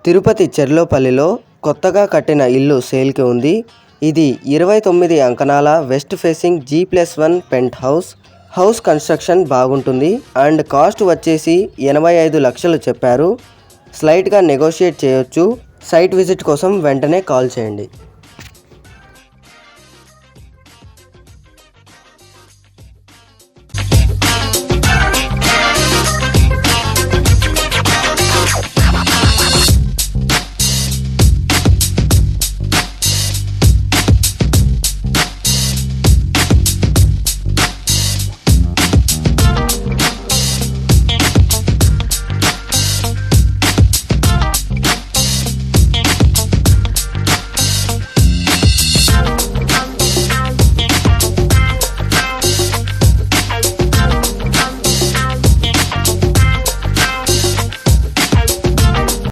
తిరుపతి చెర్లోపల్లిలో కొత్తగా కట్టిన ఇల్లు సేల్కి ఉంది. ఇది 29 అంకణాల west facing G+1 penthouse. House construction బాగుంటుంది అండ్ కాస్ట్ వచ్చేసి 85 లక్షలు చెప్పారు. స్లైట్గా నెగోషియేట్ చేయొచ్చు. సైట్ విజిట్ కోసం వెంటనే కాల్ చేయండి.